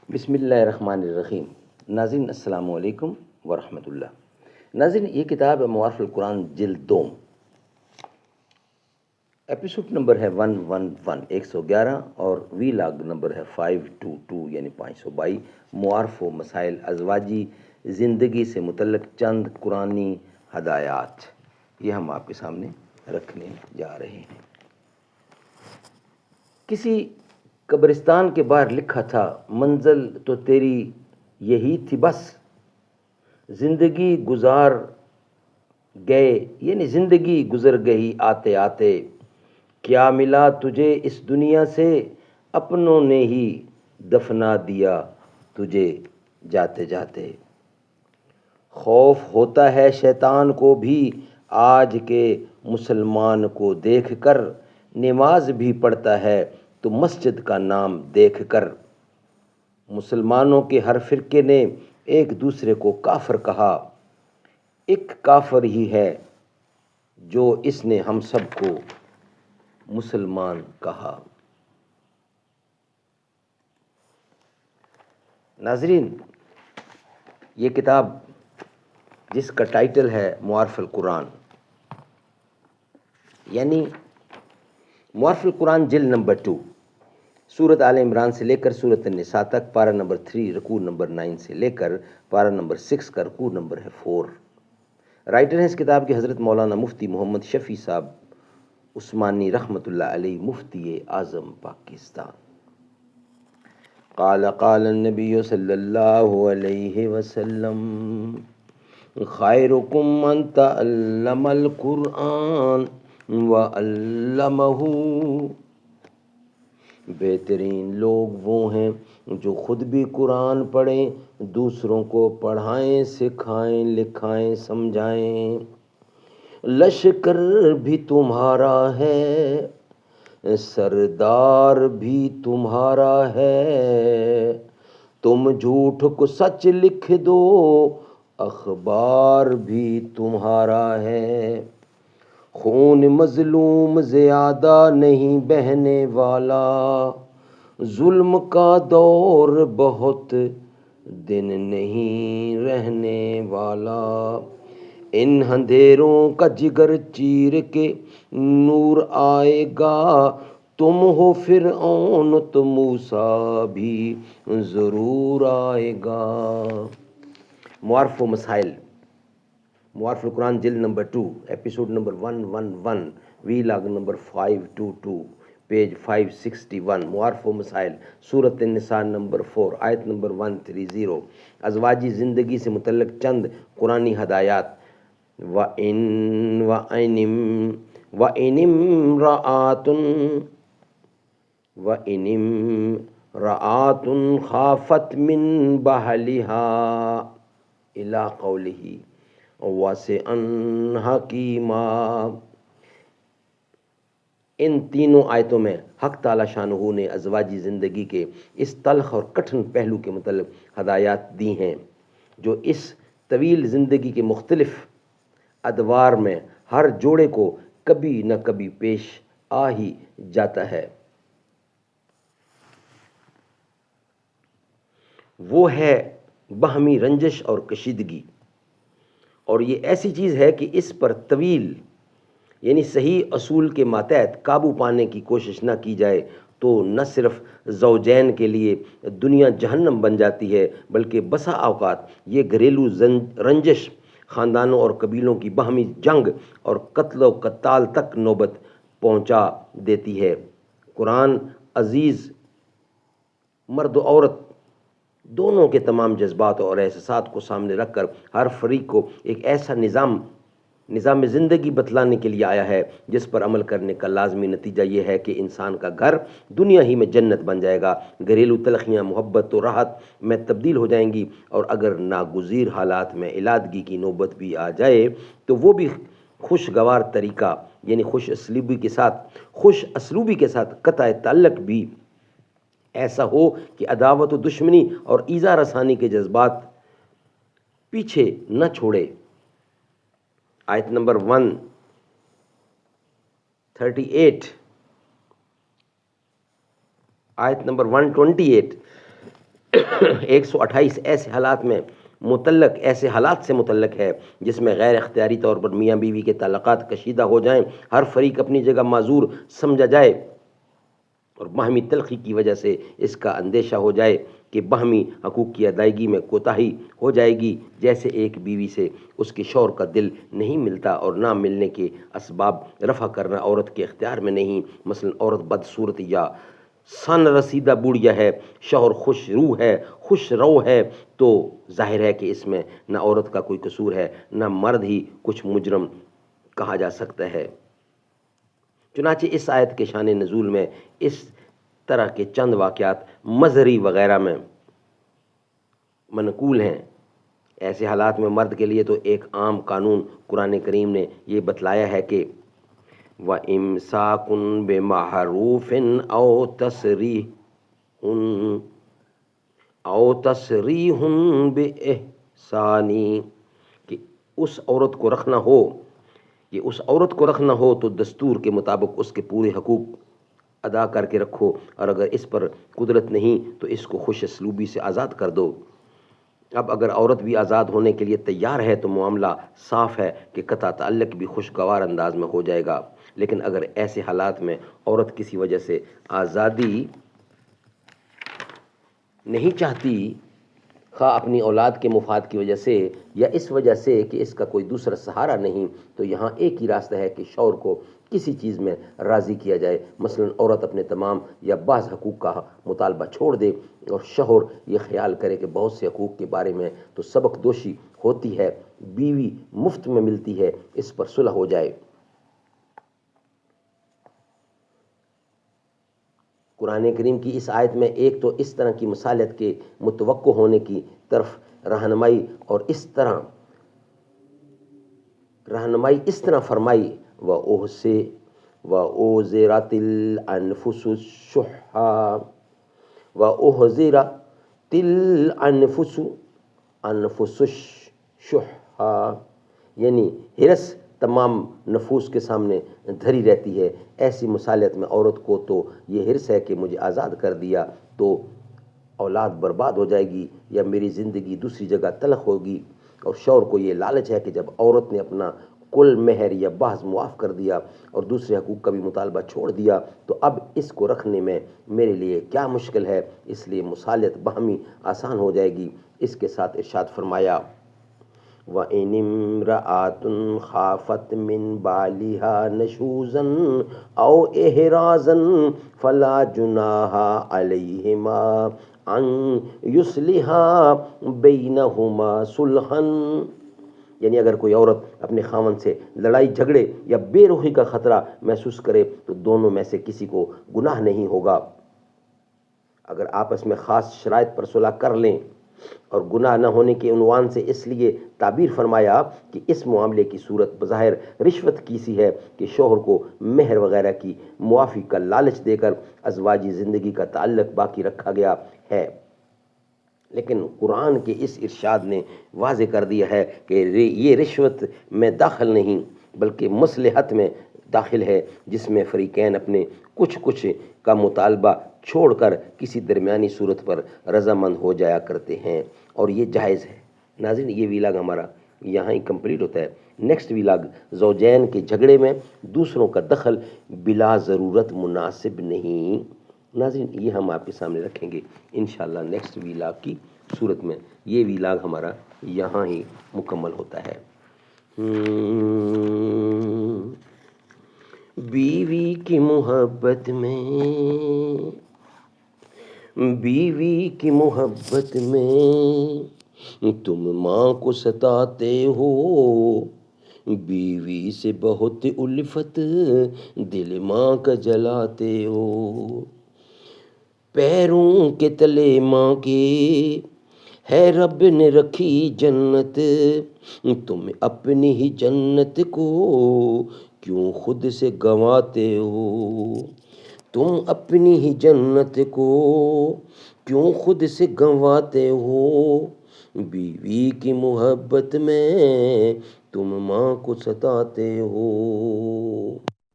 بسم اللہ الرحمن الرحیم۔ ناظرین السلام علیکم ورحمۃ اللہ۔ ناظرین، یہ کتاب ہے معارف القرآن جلد 2، ایپیسوڈ نمبر ہے 111 اور وی لاگ نمبر ہے 522 یعنی 522، معارف و مسائل ازواجی زندگی سے متعلق چند قرآنی ہدایات، یہ ہم آپ کے سامنے رکھنے جا رہے ہیں۔ کسی قبرستان کے باہر لکھا تھا، منزل تو تیری یہی تھی بس، زندگی گزار گئے یعنی زندگی گزر گئی آتے آتے، کیا ملا تجھے اس دنیا سے، اپنوں نے ہی دفنا دیا تجھے جاتے جاتے۔ خوف ہوتا ہے شیطان کو بھی آج کے مسلمان کو دیکھ کر، نماز بھی پڑھتا ہے تو مسجد کا نام دیکھ کر۔ مسلمانوں کے ہر فرقے نے ایک دوسرے کو کافر کہا، ایک کافر ہی ہے جو اس نے ہم سب کو مسلمان کہا۔ ناظرین، یہ کتاب جس کا ٹائٹل ہے معارف القرآن، یعنی معارف القرآن جلد نمبر 2، سورت آل عمران سے لے کر سورت النساء تک، پارہ نمبر 3 رکوع نمبر 9 سے لے کر پارہ نمبر 6 کا رکوع نمبر ہے 4۔ رائٹر ہیں اس کتاب کے حضرت مولانا مفتی محمد شفیع صاحب عثمانی رحمۃ اللہ علیہ، مفتی اعظم پاکستان۔ قال النبی صلی اللہ علیہ وسلم، خیرکم من تعلم القرآن وعلمہ، بہترین لوگ وہ ہیں جو خود بھی قرآن پڑھیں، دوسروں کو پڑھائیں، سکھائیں، لکھائیں، سمجھائیں۔ لشکر بھی تمہارا ہے، سردار بھی تمہارا ہے، تم جھوٹ کو سچ لکھ دو، اخبار بھی تمہارا ہے۔ خون مظلوم زیادہ نہیں بہنے والا، ظلم کا دور بہت دن نہیں رہنے والا۔ ان اندھیروں کا جگر چیر کے نور آئے گا، تم ہو فرعون تو موسیٰ بھی ضرور آئے گا۔ معارف و مسائل، معارف القرآن جلد نمبر 2، ایپیسوڈ نمبر 111، وی لاگ نمبر 522، پیج 561۔ معارف و مسائل، سورت النساء نمبر 4، آیت نمبر 130، ازواجی زندگی سے متعلق چند قرآنی ہدایات۔ وَإِنِ امْرَأَةٌ خَافَتْ مِنْ بَعْلِهَا إِلَىٰ قَوْلِهِ وَاسِعًا حَكِيمًا۔ ان تینوں آیتوں میں حق تعالی شانہ نے ازواجی زندگی کے اس تلخ اور کٹھن پہلو کے متعلق ہدایات دی ہیں جو اس طویل زندگی کے مختلف ادوار میں ہر جوڑے کو کبھی نہ کبھی پیش آ ہی جاتا ہے۔ وہ ہے باہمی رنجش اور کشیدگی، اور یہ ایسی چیز ہے کہ اس پر طویل یعنی صحیح اصول کے ماتحت قابو پانے کی کوشش نہ کی جائے تو نہ صرف زوجین کے لیے دنیا جہنم بن جاتی ہے، بلکہ بسا اوقات یہ گھریلو رنجش خاندانوں اور قبیلوں کی باہمی جنگ اور قتل و قتال تک نوبت پہنچا دیتی ہے۔ قرآن عزیز مرد و عورت دونوں کے تمام جذبات اور احساسات کو سامنے رکھ کر ہر فریق کو ایک ایسا نظام زندگی بتلانے کے لیے آیا ہے جس پر عمل کرنے کا لازمی نتیجہ یہ ہے کہ انسان کا گھر دنیا ہی میں جنت بن جائے گا، گھریلو تلخیاں محبت و راحت میں تبدیل ہو جائیں گی، اور اگر ناگزیر حالات میں علادگی کی نوبت بھی آ جائے تو وہ بھی خوشگوار طریقہ یعنی خوش اسلوبی کے ساتھ قطع تعلق بھی ایسا ہو کہ عداوت و دشمنی اور ایذا رسانی کے جذبات پیچھے نہ چھوڑے۔ آیت نمبر 138، آیت نمبر 128، 128 ایسے حالات میں متعلق، ایسے حالات سے متعلق ہے جس میں غیر اختیاری طور پر میاں بیوی کے تعلقات کشیدہ ہو جائیں، ہر فریق اپنی جگہ معذور سمجھا جائے اور باہمی تلخی کی وجہ سے اس کا اندیشہ ہو جائے کہ باہمی حقوق کی ادائیگی میں کوتاہی ہو جائے گی، جیسے ایک بیوی سے اس کے شوہر کا دل نہیں ملتا اور نہ ملنے کے اسباب رفع کرنا عورت کے اختیار میں نہیں، مثلا عورت بدصورت یا سن رسیدہ بوڑھیا ہے، شوہر خوش روح ہے، خوش رو ہے، تو ظاہر ہے کہ اس میں نہ عورت کا کوئی قصور ہے، نہ مرد ہی کچھ مجرم کہا جا سکتا ہے۔ چنانچہ اس آیت کے شان نزول میں اس طرح کے چند واقعات مظہری وغیرہ میں منقول ہیں۔ ایسے حالات میں مرد کے لیے تو ایک عام قانون قرآن کریم نے یہ بتلایا ہے کہ وَإِمْسَاكٌ بِمَعْرُوفٍ أَوْ تَسْرِيحٌ بِإِحْسَانٍ، کہ اس عورت کو رکھنا ہو، یہ اس عورت کو رکھنا ہو تو دستور کے مطابق اس کے پورے حقوق ادا کر کے رکھو، اور اگر اس پر قدرت نہیں تو اس کو خوش اسلوبی سے آزاد کر دو۔ اب اگر عورت بھی آزاد ہونے کے لیے تیار ہے تو معاملہ صاف ہے کہ قطع تعلق بھی خوشگوار انداز میں ہو جائے گا، لیکن اگر ایسے حالات میں عورت کسی وجہ سے آزادی نہیں چاہتی، خواہ اپنی اولاد کے مفاد کی وجہ سے یا اس وجہ سے کہ اس کا کوئی دوسرا سہارا نہیں، تو یہاں ایک ہی راستہ ہے کہ شوہر کو کسی چیز میں راضی کیا جائے، مثلا عورت اپنے تمام یا بعض حقوق کا مطالبہ چھوڑ دے اور شوہر یہ خیال کرے کہ بہت سے حقوق کے بارے میں تو سبق دوشی ہوتی ہے، بیوی مفت میں ملتی ہے، اس پر صلح ہو جائے۔ قرآن کریم کی اس آیت میں ایک تو اس طرح کی مصالحت کے متوقع ہونے کی طرف رہنمائی اور اس طرح فرمائی وَأُحْضِرَتِ الْأَنفُسُ الشُّحَّ، یعنی ہرس تمام نفوس کے سامنے دھری رہتی ہے۔ ایسی مصالحت میں عورت کو تو یہ ہرس ہے کہ مجھے آزاد کر دیا تو اولاد برباد ہو جائے گی یا میری زندگی دوسری جگہ تلخ ہوگی، اور شوہر کو یہ لالچ ہے کہ جب عورت نے اپنا کل مہر یا بعض معاف کر دیا اور دوسرے حقوق کا بھی مطالبہ چھوڑ دیا تو اب اس کو رکھنے میں میرے لیے کیا مشکل ہے، اس لیے مصالحت باہمی آسان ہو جائے گی۔ اس کے ساتھ ارشاد فرمایا وَإِنِ امْرَأَةٌ خَافَتْ مِنْ بَالِهَا نُشُوزًا أَوْ إِعْرَاضًا فَلَا جُنَاحَ عَلَيْهِمَا أَنْ يُصْلِحَا بَيْنَهُمَا صُلْحًا، یعنی اگر کوئی عورت اپنے خاوند سے لڑائی جھگڑے یا بے رخی کا خطرہ محسوس کرے تو دونوں میں سے کسی کو گناہ نہیں ہوگا۔ اگر آپس میں خاص شرائط پر صلح کر لیں، اور گناہ نہ ہونے کے عنوان سے اس لیے تعبیر فرمایا کہ اس معاملے کی صورت بظاہر رشوت کی سی ہے کہ شوہر کو مہر وغیرہ کی معافی کا لالچ دے کر ازواجی زندگی کا تعلق باقی رکھا گیا ہے، لیکن قرآن کے اس ارشاد نے واضح کر دیا ہے کہ یہ رشوت میں داخل نہیں بلکہ مصلحت میں داخل ہے، جس میں فریقین اپنے کچھ کا مطالبہ چھوڑ کر کسی درمیانی صورت پر رضامند ہو جایا کرتے ہیں، اور یہ جائز ہے۔ ناظرین، یہ ویلاگ ہمارا یہاں ہی کمپلیٹ ہوتا ہے۔ نیکسٹ ویلاگ زوجین کے جھگڑے میں دوسروں کا دخل بلا ضرورت مناسب نہیں۔ ناظرین، یہ ہم آپ کے سامنے رکھیں گے انشاءاللہ نیکسٹ ویلاگ کی صورت میں۔ یہ ویلاگ ہمارا یہاں ہی مکمل ہوتا ہے۔ بیوی کی محبت میں تم ماں کو ستاتے ہو، بیوی سے بہت الفت دل ماں کا جلاتے ہو، پیروں کے تلے ماں کے ہے رب نے رکھی جنت، تم اپنی ہی جنت کو کیوں خود سے گنواتے ہو، تم اپنی ہی جنت کو کیوں خود سے گنواتے ہو، بیوی کی محبت میں تم ماں کو ستاتے ہو۔